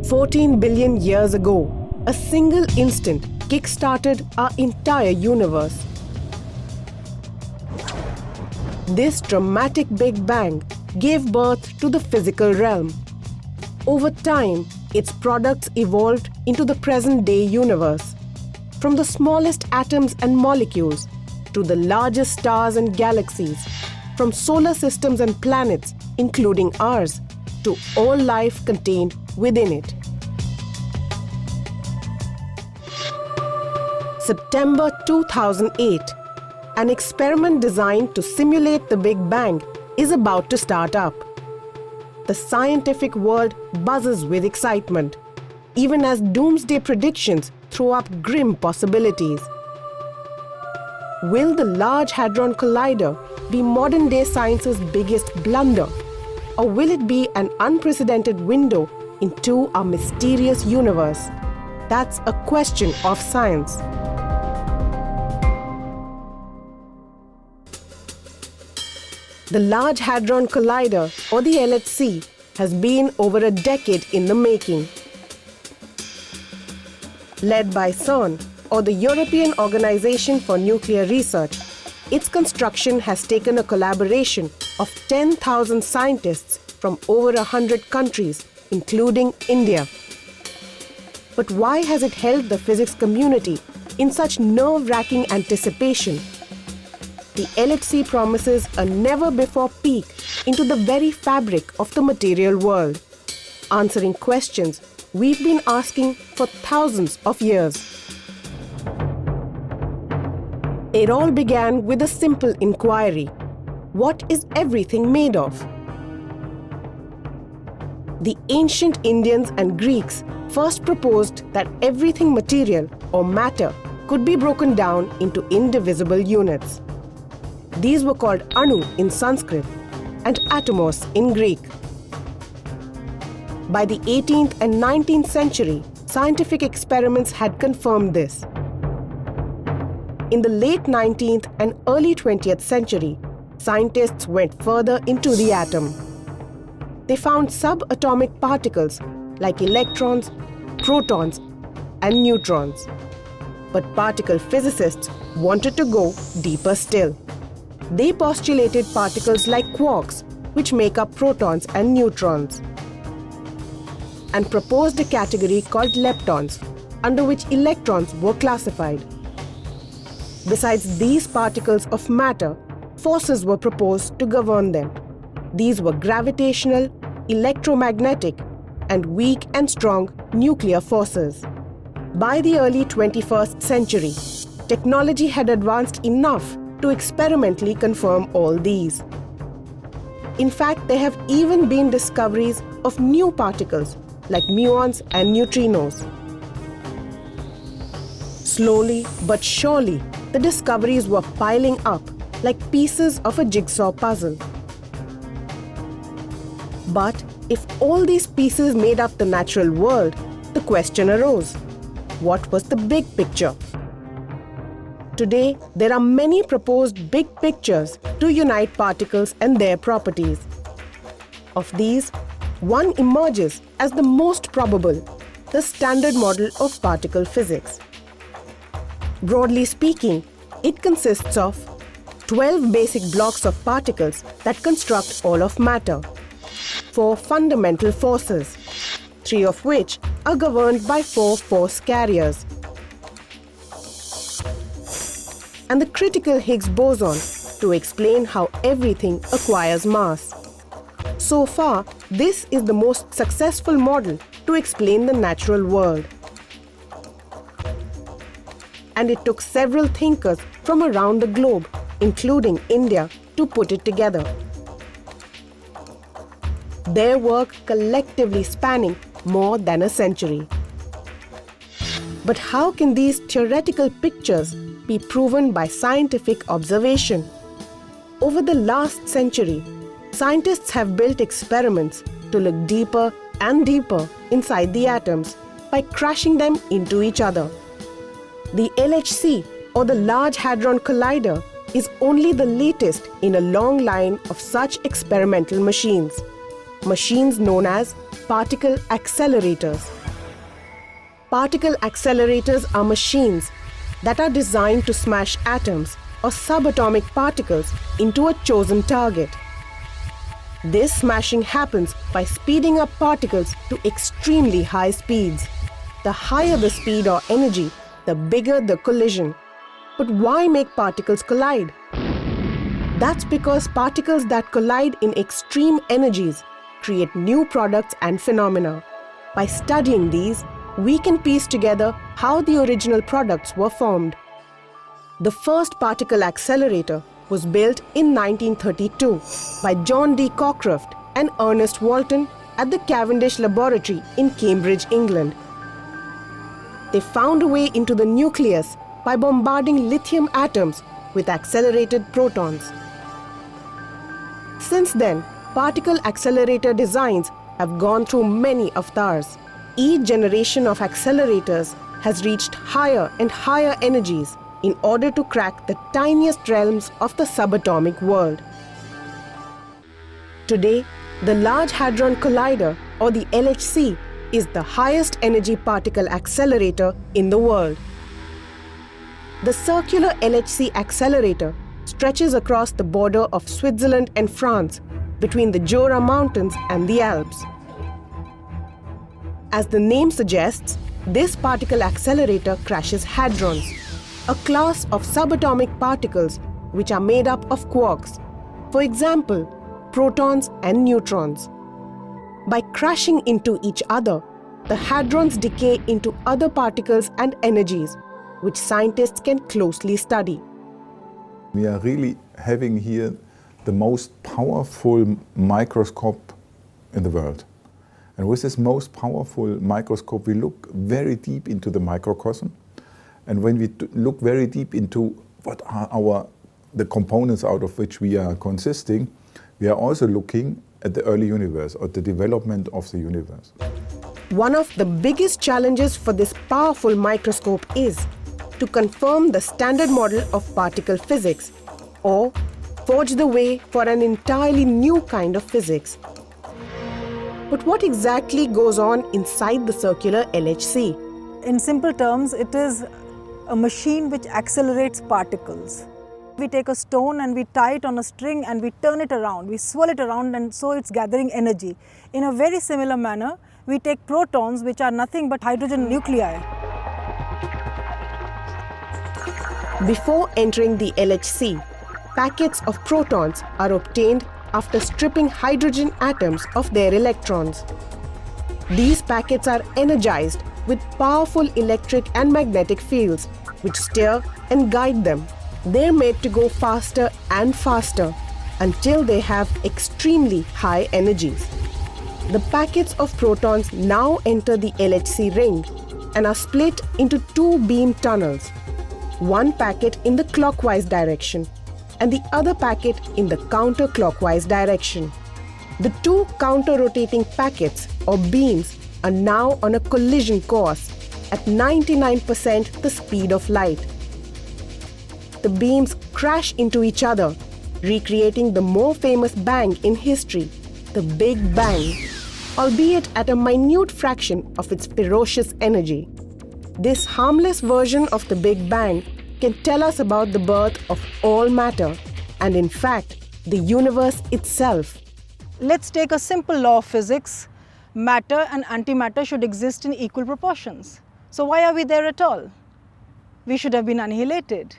14 billion years ago, a single instant kick-started our entire universe. This dramatic Big Bang gave birth to the physical realm. Over time, its products evolved into the present-day universe. From the smallest atoms and molecules to the largest stars and galaxies, from solar systems and planets, including ours, to all life contained within it. September 2008, an experiment designed to simulate the Big Bang is about to start up. The scientific world buzzes with excitement, even as doomsday predictions throw up grim possibilities. Will the Large Hadron Collider be modern-day science's biggest blunder? Or will it be an unprecedented window into our mysterious universe? That's a question of science. The Large Hadron Collider, or the LHC, has been over a decade in the making. Led by CERN, or the European Organization for Nuclear Research, its construction has taken a collaboration of 10,000 scientists from over 100 countries, including India. But why has it held the physics community in such nerve-wracking anticipation? The LHC promises a never-before peek into the very fabric of the material world, answering questions we've been asking for thousands of years. It all began with a simple inquiry: what is everything made of? The ancient Indians and Greeks first proposed that everything material or matter could be broken down into indivisible units. These were called Anu in Sanskrit and atomos in Greek. By the 18th and 19th century, scientific experiments had confirmed this. In the late 19th and early 20th century, scientists went further into the atom. They found subatomic particles like electrons, protons, and neutrons. But particle physicists wanted to go deeper still. They postulated particles like quarks, which make up protons and neutrons, and proposed a category called leptons, under which electrons were classified. Besides these particles of matter, forces were proposed to govern them. These were gravitational, electromagnetic, and weak and strong nuclear forces. By the early 21st century, technology had advanced enough to experimentally confirm all these. In fact, there have even been discoveries of new particles like muons and neutrinos. Slowly but surely, the discoveries were piling up like pieces of a jigsaw puzzle. But if all these pieces made up the natural world, the question arose: what was the big picture? Today, there are many proposed big pictures to unite particles and their properties. Of these, one emerges as the most probable, the Standard Model of particle physics. Broadly speaking, it consists of 12 basic blocks of particles that construct all of matter, 4 fundamental forces, 3 of which are governed by 4 force carriers, and the critical Higgs boson to explain how everything acquires mass. So far, this is the most successful model to explain the natural world. And it took several thinkers from around the globe, including India, to put it together. Their work collectively spanning more than a century. But how can these theoretical pictures be proven by scientific observation? Over the last century, scientists have built experiments to look deeper and deeper inside the atoms by crashing them into each other. The LHC, or the Large Hadron Collider, is only the latest in a long line of such experimental machines known as particle accelerators. Particle accelerators are machines that are designed to smash atoms or subatomic particles into a chosen target. This smashing happens by speeding up particles to extremely high speeds. The higher the speed or energy, the bigger the collision. But why make particles collide? That's because particles that collide in extreme energies create new products and phenomena. By studying these, we can piece together how the original products were formed. The first particle accelerator was built in 1932 by John D. Cockcroft and Ernest Walton at the Cavendish Laboratory in Cambridge, England. They found a way into the nucleus by bombarding lithium atoms with accelerated protons. Since then, particle accelerator designs have gone through many avatars. Each generation of accelerators has reached higher and higher energies in order to crack the tiniest realms of the subatomic world. Today, the Large Hadron Collider, or the LHC, is the highest energy particle accelerator in the world. The circular LHC accelerator stretches across the border of Switzerland and France, between the Jura Mountains and the Alps. As the name suggests, this particle accelerator crashes hadrons, a class of subatomic particles which are made up of quarks, for example, protons and neutrons. By crashing into each other, the hadrons decay into other particles and energies, which scientists can closely study. We are really having here the most powerful microscope in the world. And with this most powerful microscope, we look very deep into the microcosm. And when we look very deep into what are the components out of which we are consisting, we are also looking at the early universe, or the development of the universe. One of the biggest challenges for this powerful microscope is to confirm the standard model of particle physics, or forge the way for an entirely new kind of physics. But what exactly goes on inside the circular LHC? In simple terms, it is a machine which accelerates particles. We take a stone and we tie it on a string and we turn it around, we swirl it around, and so it's gathering energy. In a very similar manner, we take protons, which are nothing but hydrogen nuclei. Before entering the LHC, packets of protons are obtained after stripping hydrogen atoms of their electrons. These packets are energized with powerful electric and magnetic fields which steer and guide them. They're made to go faster and faster until they have extremely high energies. The packets of protons now enter the LHC ring and are split into two beam tunnels, one packet in the clockwise direction and the other packet in the counterclockwise direction. The two counter-rotating packets or beams are now on a collision course at 99% the speed of light. The beams crash into each other, recreating the more famous bang in history, the Big Bang, albeit at a minute fraction of its ferocious energy. This harmless version of the Big Bang can tell us about the birth of all matter and, in fact, the universe itself. Let's take a simple law of physics. Matter and antimatter should exist in equal proportions. So why are we there at all? We should have been annihilated.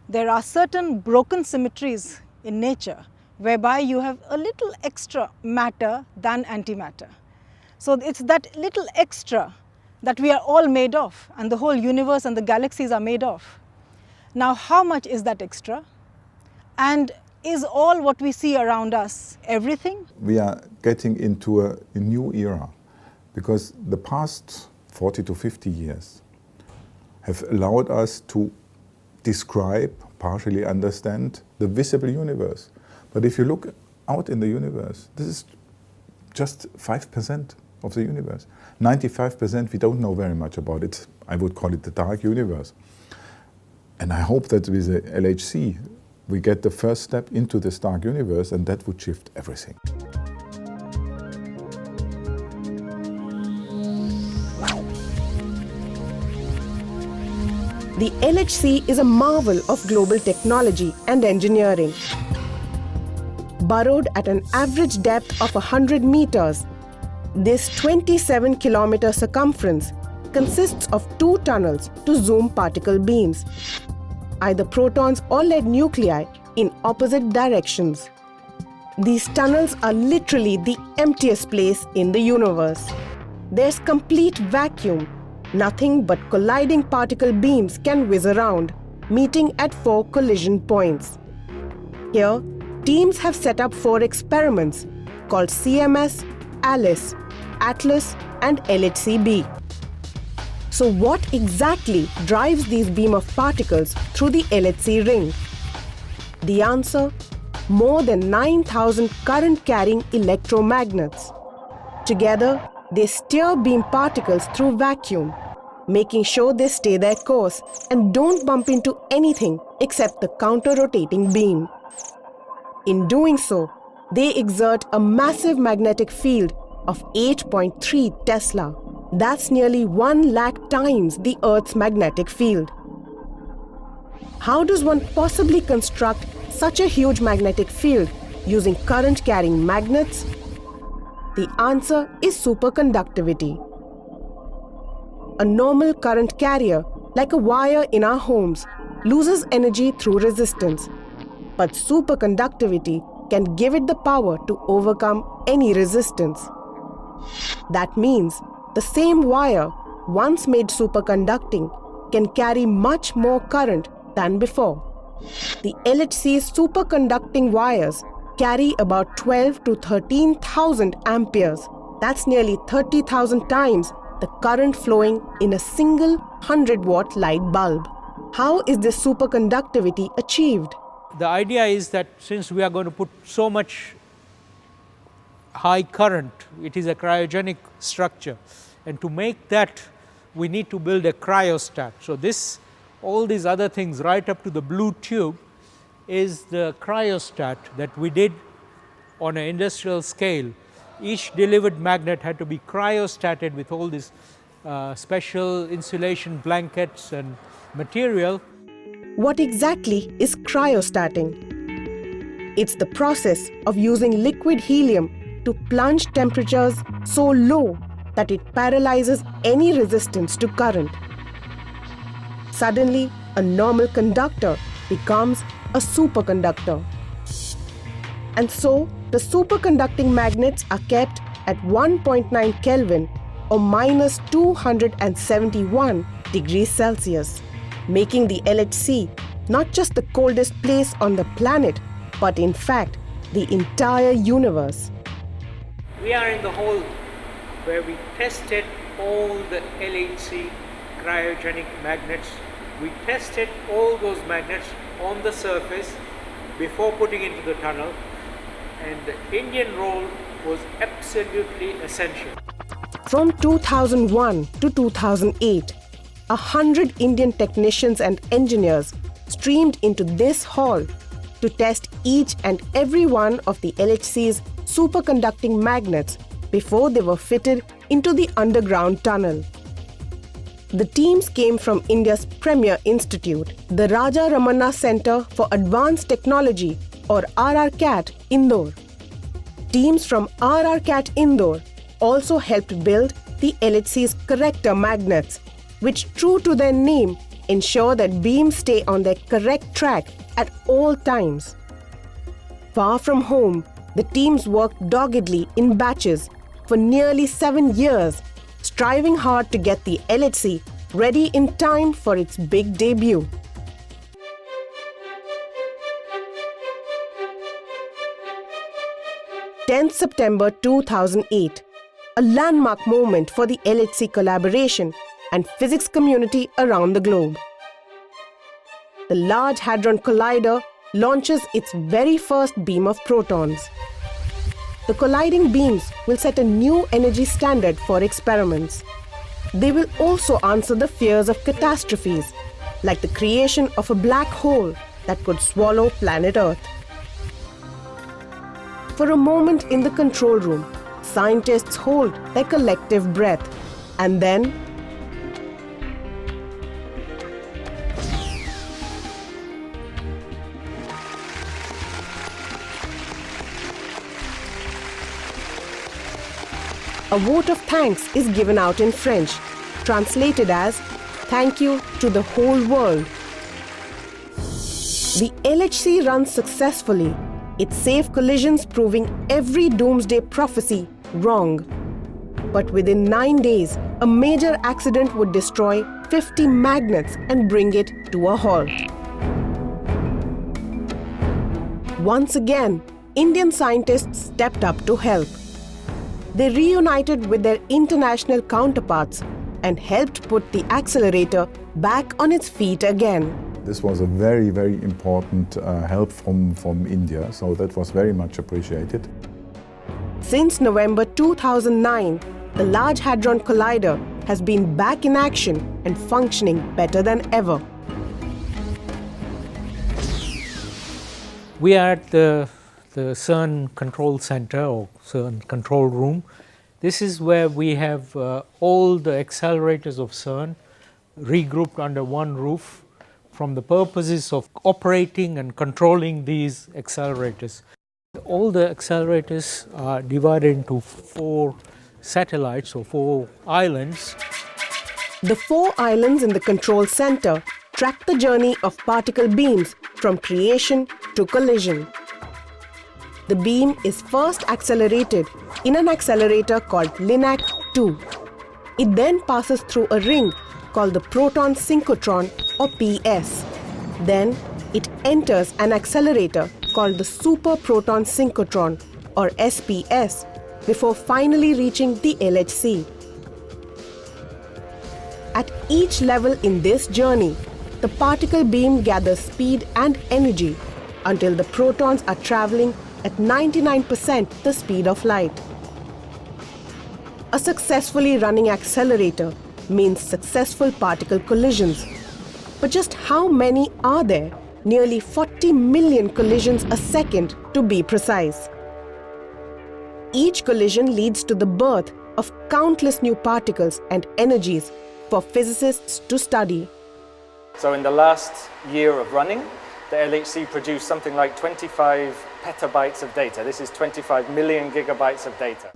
There are certain broken symmetries in nature whereby you have a little extra matter than antimatter. So it's that little extra that we are all made of, and the whole universe and the galaxies are made of. Now, how much is that extra? And is all what we see around us everything? We are getting into a new era, because the past 40 to 50 years have allowed us to describe, partially understand, the visible universe. But if you look out in the universe, this is just 5% of the universe. 95% we don't know very much about it. I would call it the dark universe. And I hope that with the LHC we get the first step into this dark universe, and that would shift everything. The LHC is a marvel of global technology and engineering. Burrowed at an average depth of 100 meters, this 27-kilometer circumference consists of 2 tunnels to zoom particle beams, either protons or lead nuclei in opposite directions. These tunnels are literally the emptiest place in the universe. There's complete vacuum. Nothing but colliding particle beams can whiz around, meeting at 4 collision points. Here, teams have set up 4 experiments called CMS, ALICE, ATLAS and LHCb. So what exactly drives these beam of particles through the LHC ring? The answer: more than 9,000 current-carrying electromagnets. Together, they steer beam particles through vacuum, making sure they stay their course and don't bump into anything except the counter-rotating beam. In doing so, they exert a massive magnetic field of 8.3 Tesla. That's nearly 1 lakh times the Earth's magnetic field. How does one possibly construct such a huge magnetic field using current-carrying magnets? The answer is superconductivity. A normal current carrier, like a wire in our homes, loses energy through resistance. But superconductivity can give it the power to overcome any resistance. That means the same wire, once made superconducting, can carry much more current than before. The LHC's superconducting wires carry about 12 to 13,000 amperes. That's nearly 30,000 times the current flowing in a single 100-watt light bulb. How is this superconductivity achieved? The idea is that since we are going to put so much high current, it is a cryogenic structure, and to make that we need to build a cryostat. So all these other things right up to the blue tube is the cryostat that we did on an industrial scale. Each delivered magnet had to be cryostated with all these special insulation blankets and material. What exactly is cryostating? It's the process of using liquid helium to plunge temperatures so low that it paralyzes any resistance to current. Suddenly, a normal conductor becomes a superconductor. And so, the superconducting magnets are kept at 1.9 Kelvin or minus 271 degrees Celsius, making the LHC not just the coldest place on the planet, but in fact, the entire universe. We are in the hole where we tested all the LHC cryogenic magnets. We tested all those magnets on the surface before putting into the tunnel, and the Indian role was absolutely essential. From 2001 to 2008, 100 Indian technicians and engineers streamed into this hall to test each and every one of the LHC's superconducting magnets before they were fitted into the underground tunnel. The teams came from India's premier institute, the Raja Ramanna Centre for Advanced Technology or RRCAT, Indore. Teams from RRCAT, Indore also helped build the LHC's corrector magnets, which, true to their name, ensure that beams stay on their correct track at all times. Far from home, the teams worked doggedly in batches for nearly 7 years, striving hard to get the LHC ready in time for its big debut. September 2008, a landmark moment for the LHC collaboration and physics community around the globe. The Large Hadron Collider launches its very first beam of protons. The colliding beams will set a new energy standard for experiments. They will also answer the fears of catastrophes, like the creation of a black hole that could swallow planet Earth. For a moment in the control room, scientists hold their collective breath, and then a vote of thanks is given out in French, translated as "Thank you to the whole world." The LHC runs successfully. It saved collisions, proving every doomsday prophecy wrong. But within 9 days, a major accident would destroy 50 magnets and bring it to a halt. Once again, Indian scientists stepped up to help. They reunited with their international counterparts and helped put the accelerator back on its feet again. This was a very, very important help from India, so that was very much appreciated. Since November 2009, the Large Hadron Collider has been back in action and functioning better than ever. We are at the CERN Control Center or CERN Control Room. This is where we have all the accelerators of CERN regrouped under one roof from the purposes of operating and controlling these accelerators. All the accelerators are divided into 4 satellites or 4 islands. The 4 islands in the control center track the journey of particle beams from creation to collision. The beam is first accelerated in an accelerator called LINAC 2. It then passes through a ring called the proton synchrotron or PS. Then it enters an accelerator called the super proton synchrotron or SPS before finally reaching the LHC. At each level in this journey, the particle beam gathers speed and energy until the protons are traveling at 99% the speed of light. A successfully running accelerator means successful particle collisions. But just how many are there? Nearly 40 million collisions a second to be precise. Each collision leads to the birth of countless new particles and energies for physicists to study. So in the last year of running, the LHC produced something like 25 petabytes of data. This is 25 million gigabytes of data.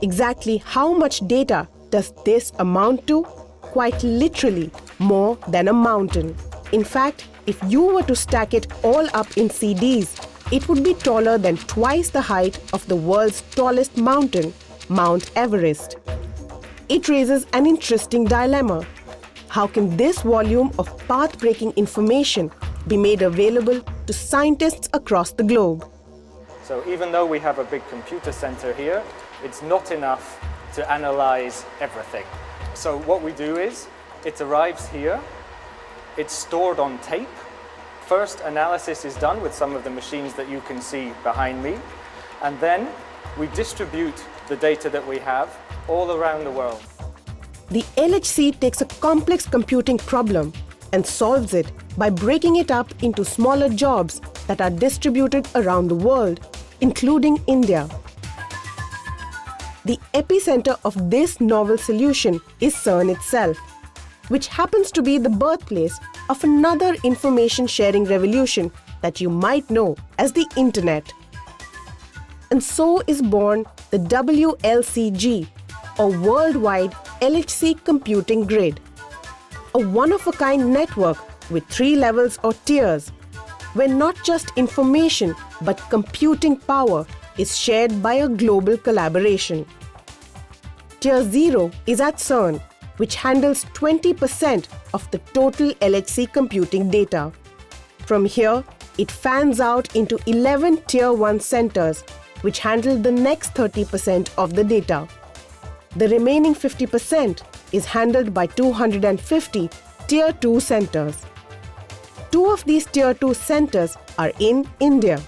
Exactly how much data does this amount to? Quite literally, more than a mountain. In fact, if you were to stack it all up in CDs, it would be taller than twice the height of the world's tallest mountain, Mount Everest. It raises an interesting dilemma. How can this volume of path-breaking information be made available to scientists across the globe? So even though we have a big computer center here, it's not enough to analyze everything. So what we do is, it arrives here, it's stored on tape. First analysis is done with some of the machines that you can see behind me, and then we distribute the data that we have all around the world. The LHC takes a complex computing problem and solves it by breaking it up into smaller jobs that are distributed around the world, including India. The epicenter of this novel solution is CERN itself, which happens to be the birthplace of another information sharing revolution that you might know as the Internet. And so is born the WLCG, or Worldwide LHC Computing Grid, a one-of-a-kind network with 3 levels or tiers, where not just information but computing power is shared by a global collaboration. Tier 0 is at CERN, which handles 20% of the total LHC computing data. From here, it fans out into 11 Tier 1 centers, which handle the next 30% of the data. The remaining 50% is handled by 250 Tier 2 centers. 2 of these Tier 2 centers are in India,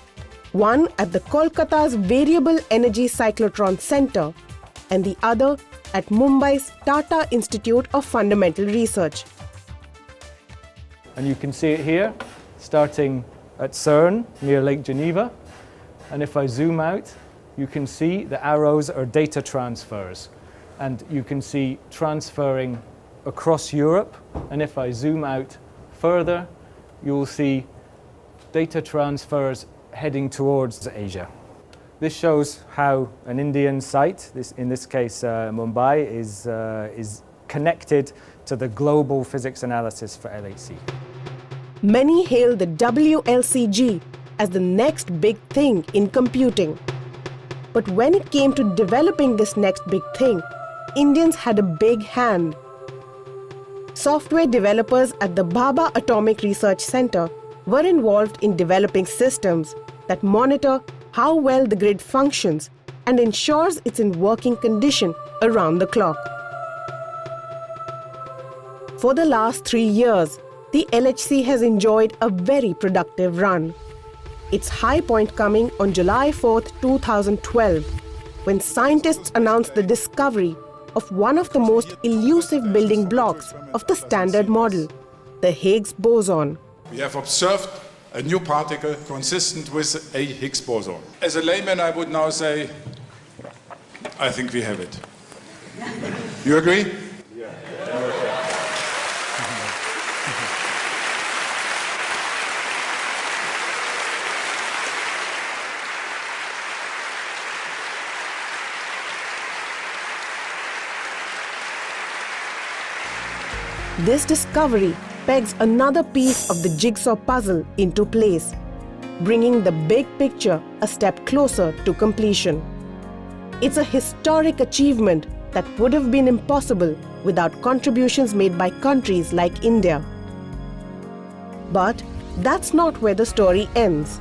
one at the Kolkata's Variable Energy Cyclotron Center and the other at Mumbai's Tata Institute of Fundamental Research. And you can see it here, starting at CERN near Lake Geneva. And if I zoom out, you can see the arrows are data transfers. And you can see transferring across Europe. And if I zoom out further, you will see data transfers heading towards Asia. This shows how an Indian site, in this case Mumbai, is connected to the global physics analysis for LHC. Many hail the WLCG as the next big thing in computing. But when it came to developing this next big thing, Indians had a big hand. Software developers at the Bhabha Atomic Research Center were involved in developing systems that monitor how well the grid functions and ensures it's in working condition around the clock. For the last 3 years, the LHC has enjoyed a very productive run. Its high point coming on July 4, 2012, when scientists announced the discovery of one of the most elusive building blocks of the Standard Model, the Higgs boson. We have observed a new particle consistent with a Higgs boson. As a layman, I would now say, I think we have it. You agree? Yeah. This discovery pegs another piece of the jigsaw puzzle into place, bringing the big picture a step closer to completion. It's a historic achievement that would have been impossible without contributions made by countries like India. But that's not where the story ends.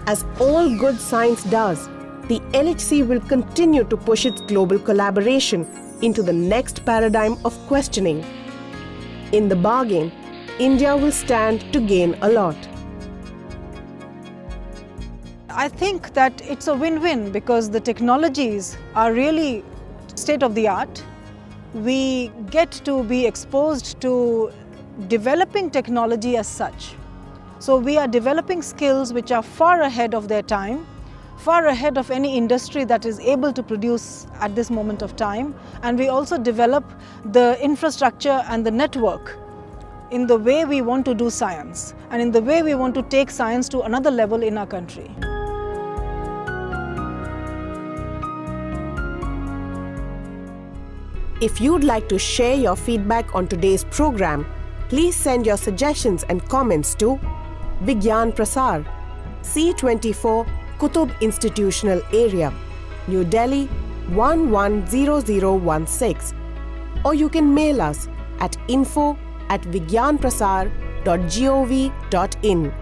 As all good science does, the LHC will continue to push its global collaboration into the next paradigm of questioning. In the bargain, India will stand to gain a lot. I think that it's a win-win because the technologies are really state-of-the-art. We get to be exposed to developing technology as such. So we are developing skills which are far ahead of their time, far ahead of any industry that is able to produce at this moment of time. And we also develop the infrastructure and the network in the way we want to do science and in the way we want to take science to another level in our country. If you'd like to share your feedback on today's program, please send your suggestions and comments to Vigyan Prasar, C24 Qutub Institutional Area, New Delhi 110016, or you can mail us at info@vigyanprasar.gov.in.